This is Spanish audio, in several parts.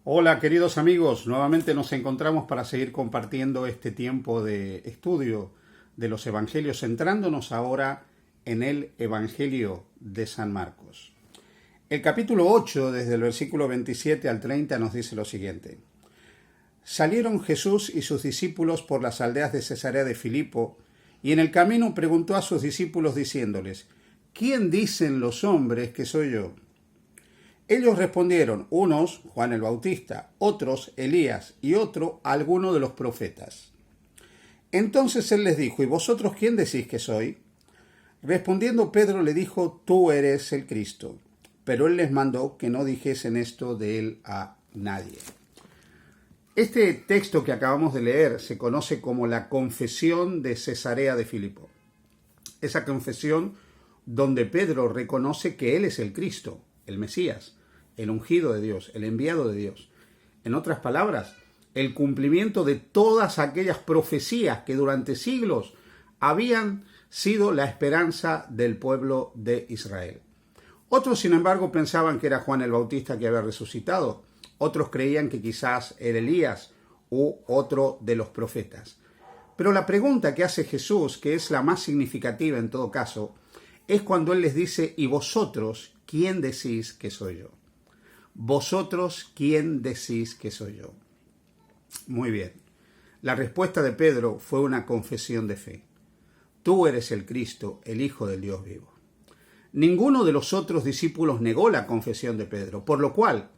Hola queridos amigos, nuevamente nos encontramos para seguir compartiendo este tiempo de estudio de los evangelios, centrándonos ahora en el Evangelio de San Marcos. El capítulo 8, desde el versículo 27 al 30, nos dice lo siguiente. Salieron Jesús y sus discípulos por las aldeas de Cesarea de Filipo, y en el camino preguntó a sus discípulos diciéndoles, ¿quién dicen los hombres que soy yo? Ellos respondieron, unos, Juan el Bautista, otros, Elías, y otro, alguno de los profetas. Entonces él les dijo, ¿y vosotros quién decís que soy? Respondiendo Pedro le dijo, tú eres el Cristo. Pero él les mandó que no dijesen esto de él a nadie. Este texto que acabamos de leer se conoce como la confesión de Cesarea de Filipo. Esa confesión donde Pedro reconoce que él es el Cristo, el Mesías, el ungido de Dios, el enviado de Dios. En otras palabras, el cumplimiento de todas aquellas profecías que durante siglos habían sido la esperanza del pueblo de Israel. Otros, sin embargo, pensaban que era Juan el Bautista que había resucitado. Otros creían que quizás era Elías u otro de los profetas. Pero la pregunta que hace Jesús, que es la más significativa en todo caso, es cuando Él les dice, ¿y vosotros quién decís que soy yo? ¿Vosotros quién decís que soy yo? Muy bien. La respuesta de Pedro fue una confesión de fe. Tú eres el Cristo, el Hijo del Dios vivo. Ninguno de los otros discípulos negó la confesión de Pedro, por lo cual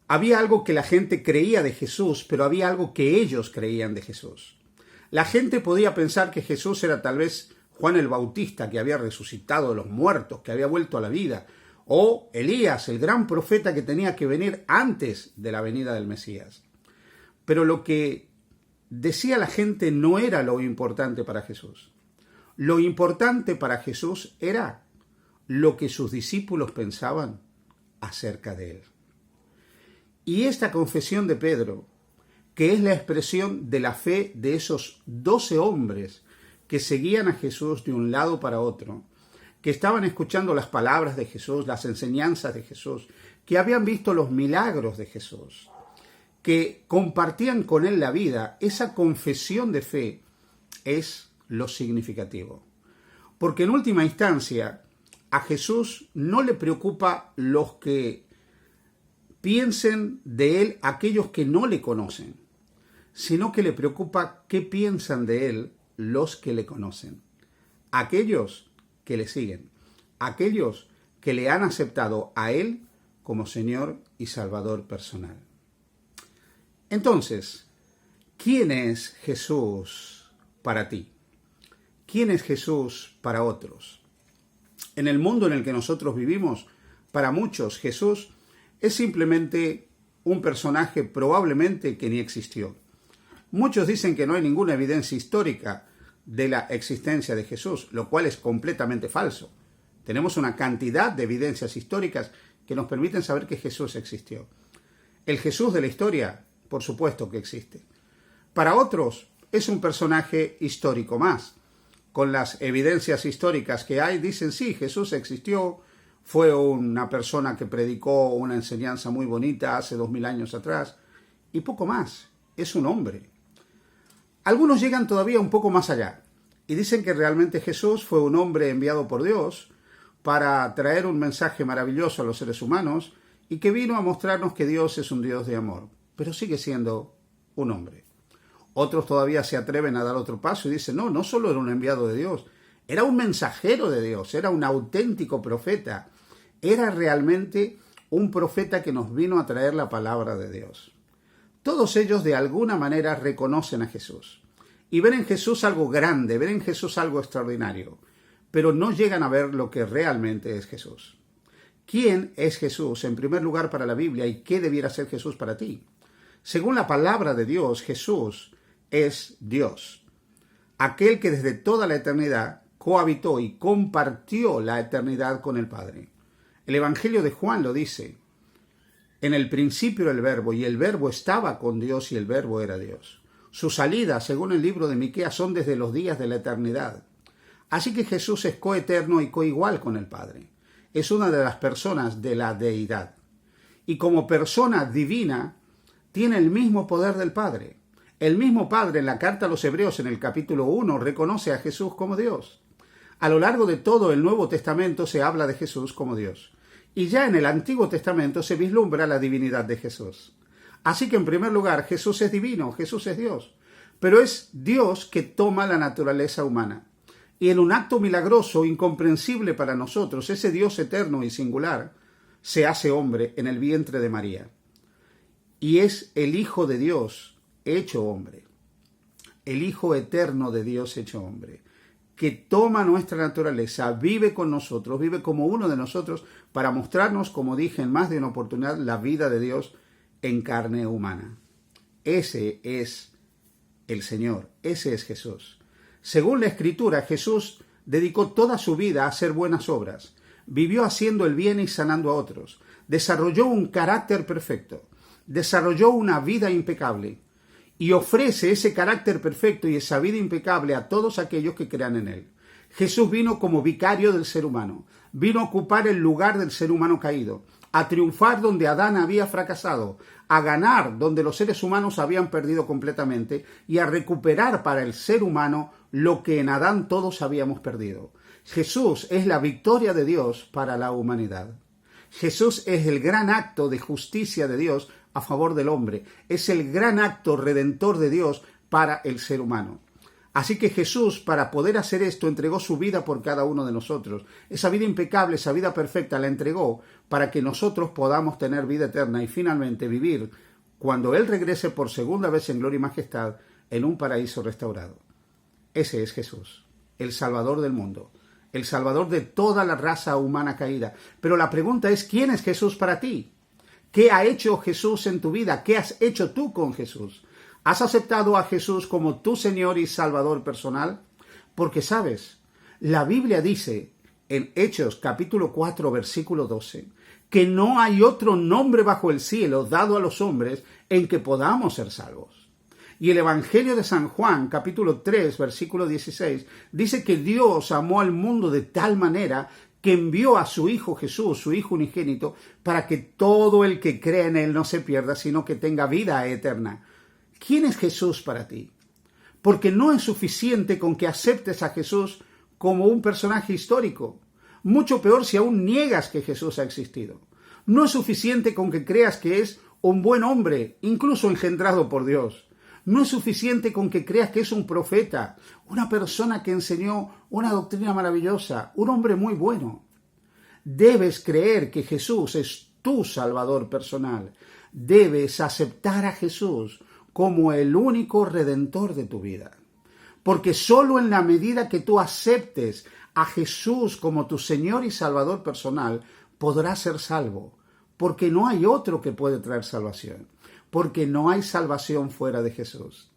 había algo que la gente creía de Jesús, pero había algo que ellos creían de Jesús. La gente podía pensar que Jesús era tal vez Juan el Bautista, que había resucitado de los muertos, que había vuelto a la vida, o Elías, el gran profeta que tenía que venir antes de la venida del Mesías. Pero lo que decía la gente no era lo importante para Jesús. Lo importante para Jesús era lo que sus discípulos pensaban acerca de él. Y esta confesión de Pedro, que es la expresión de la fe de esos 12 hombres que seguían a Jesús de un lado para otro, que estaban escuchando las palabras de Jesús, las enseñanzas de Jesús, que habían visto los milagros de Jesús, que compartían con él la vida, esa confesión de fe es lo significativo. Porque en última instancia, a Jesús no le preocupa los que piensen de él aquellos que no le conocen, sino que le preocupa qué piensan de él los que le conocen, aquellos que le siguen, aquellos que le han aceptado a él como Señor y Salvador personal. Entonces, ¿quién es Jesús para ti? ¿Quién es Jesús para otros? En el mundo en el que nosotros vivimos, para muchos Jesús es simplemente un personaje probablemente que ni existió. Muchos dicen que no hay ninguna evidencia histórica de la existencia de Jesús, lo cual es completamente falso. Tenemos una cantidad de evidencias históricas que nos permiten saber que Jesús existió. El Jesús de la historia, por supuesto que existe. Para otros, es un personaje histórico más. Con las evidencias históricas que hay, dicen, sí, Jesús existió, fue una persona que predicó una enseñanza muy bonita hace 2000 años atrás, y poco más, es un hombre. Algunos llegan todavía un poco más allá, y dicen que realmente Jesús fue un hombre enviado por Dios para traer un mensaje maravilloso a los seres humanos, y que vino a mostrarnos que Dios es un Dios de amor, pero sigue siendo un hombre. Otros todavía se atreven a dar otro paso y dicen, no solo era un enviado de Dios, era un mensajero de Dios, era un auténtico profeta, era realmente un profeta que nos vino a traer la palabra de Dios. Todos ellos de alguna manera reconocen a Jesús y ven en Jesús algo grande, ven en Jesús algo extraordinario, pero no llegan a ver lo que realmente es Jesús. ¿Quién es Jesús en primer lugar para la Biblia y qué debiera ser Jesús para ti? Según la palabra de Dios, Jesús es Dios, aquel que desde toda la eternidad cohabitó y compartió la eternidad con el Padre. El Evangelio de Juan lo dice, en el principio era el Verbo, y el Verbo estaba con Dios y el Verbo era Dios. Sus salidas, según el libro de Miqueas, son desde los días de la eternidad. Así que Jesús es coeterno y coigual con el Padre. Es una de las personas de la deidad. y como persona divina tiene el mismo poder del Padre. El mismo Padre en la carta a los Hebreos en el capítulo 1 reconoce a Jesús como Dios. A lo largo de todo el Nuevo Testamento se habla de Jesús como Dios. Y ya en el Antiguo Testamento se vislumbra la divinidad de Jesús. Así que en primer lugar, Jesús es divino, Jesús es Dios. Pero es Dios que toma la naturaleza humana. Y en un acto milagroso, incomprensible para nosotros, ese Dios eterno y singular se hace hombre en el vientre de María. Y es el Hijo de Dios hecho hombre. El Hijo eterno de Dios hecho hombre, que toma nuestra naturaleza, vive con nosotros, vive como uno de nosotros, para mostrarnos, como dije en más de una oportunidad, la vida de Dios en carne humana. Ese es el Señor, ese es Jesús. Según la Escritura, Jesús dedicó toda su vida a hacer buenas obras, vivió haciendo el bien y sanando a otros, desarrolló un carácter perfecto, desarrolló una vida impecable y ofrece ese carácter perfecto y esa vida impecable a todos aquellos que crean en él. Jesús vino como vicario del ser humano, vino a ocupar el lugar del ser humano caído, a triunfar donde Adán había fracasado, a ganar donde los seres humanos habían perdido completamente y a recuperar para el ser humano lo que en Adán todos habíamos perdido. Jesús es la victoria de Dios para la humanidad. Jesús es el gran acto de justicia de Dios a favor del hombre. Es el gran acto redentor de Dios para el ser humano. Así que Jesús, para poder hacer esto, entregó su vida por cada uno de nosotros. Esa vida impecable, esa vida perfecta, la entregó para que nosotros podamos tener vida eterna y finalmente vivir, cuando Él regrese por segunda vez en gloria y majestad, en un paraíso restaurado. Ese es Jesús, el Salvador del mundo, el Salvador de toda la raza humana caída. Pero la pregunta es, ¿quién es Jesús para ti? ¿Qué ha hecho Jesús en tu vida? ¿Qué has hecho tú con Jesús? ¿Has aceptado a Jesús como tu Señor y Salvador personal? Porque, ¿sabes? La Biblia dice en Hechos capítulo 4 versículo 12 que no hay otro nombre bajo el cielo dado a los hombres en que podamos ser salvos. Y el Evangelio de San Juan capítulo 3 versículo 16 dice que Dios amó al mundo de tal manera que envió a su Hijo Jesús, su Hijo unigénito, para que todo el que cree en Él no se pierda, sino que tenga vida eterna. ¿Quién es Jesús para ti? Porque no es suficiente con que aceptes a Jesús como un personaje histórico. Mucho peor si aún niegas que Jesús ha existido. No es suficiente con que creas que es un buen hombre, incluso engendrado por Dios. No es suficiente con que creas que es un profeta, una persona que enseñó una doctrina maravillosa, un hombre muy bueno. Debes creer que Jesús es tu Salvador personal. Debes aceptar a Jesús como el único redentor de tu vida. Porque solo en la medida que tú aceptes a Jesús como tu Señor y Salvador personal, podrás ser salvo. Porque no hay otro que puede traer salvación. Porque no hay salvación fuera de Jesús.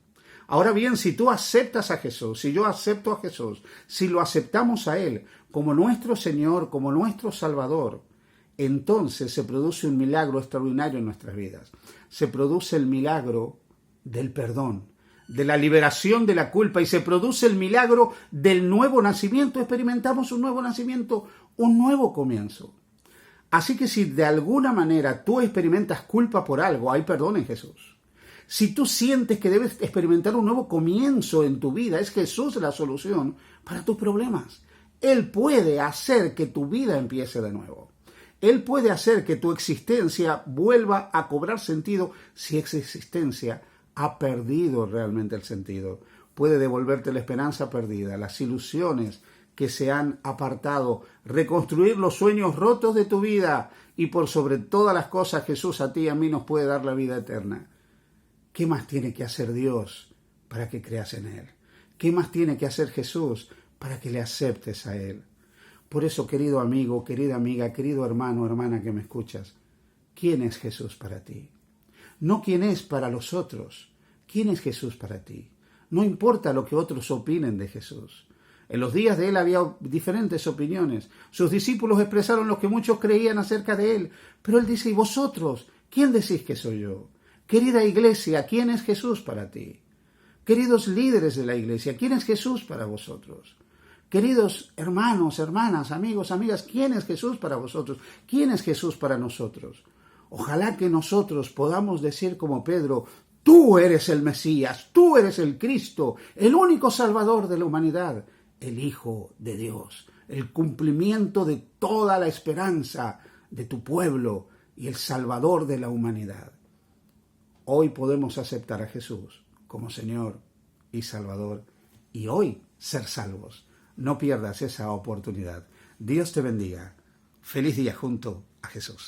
Ahora bien, si tú aceptas a Jesús, si yo acepto a Jesús, si lo aceptamos a Él como nuestro Señor, como nuestro Salvador, entonces se produce un milagro extraordinario en nuestras vidas. Se produce el milagro del perdón, de la liberación de la culpa, y se produce el milagro del nuevo nacimiento. Experimentamos un nuevo nacimiento, un nuevo comienzo. Así que si de alguna manera tú experimentas culpa por algo, hay perdón en Jesús. Si tú sientes que debes experimentar un nuevo comienzo en tu vida, es Jesús la solución para tus problemas. Él puede hacer que tu vida empiece de nuevo. Él puede hacer que tu existencia vuelva a cobrar sentido si esa existencia ha perdido realmente el sentido. Puede devolverte la esperanza perdida, las ilusiones que se han apartado, reconstruir los sueños rotos de tu vida y por sobre todas las cosas Jesús a ti y a mí nos puede dar la vida eterna. ¿Qué más tiene que hacer Dios para que creas en Él? ¿Qué más tiene que hacer Jesús para que le aceptes a Él? Por eso, querido amigo, querida amiga, querido hermano, hermana que me escuchas, ¿quién es Jesús para ti? No quién es para los otros. ¿Quién es Jesús para ti? No importa lo que otros opinen de Jesús. En los días de Él había diferentes opiniones. Sus discípulos expresaron lo que muchos creían acerca de Él. Pero Él dice, ¿y vosotros? ¿Quién decís que soy yo? Querida iglesia, ¿quién es Jesús para ti? Queridos líderes de la iglesia, ¿quién es Jesús para vosotros? Queridos hermanos, hermanas, amigos, amigas, ¿quién es Jesús para vosotros? ¿Quién es Jesús para nosotros? Ojalá que nosotros podamos decir como Pedro: tú eres el Mesías, tú eres el Cristo, el único Salvador de la humanidad, el Hijo de Dios, el cumplimiento de toda la esperanza de tu pueblo y el Salvador de la humanidad. Hoy podemos aceptar a Jesús como Señor y Salvador y hoy ser salvos. No pierdas esa oportunidad. Dios te bendiga. Feliz día junto a Jesús.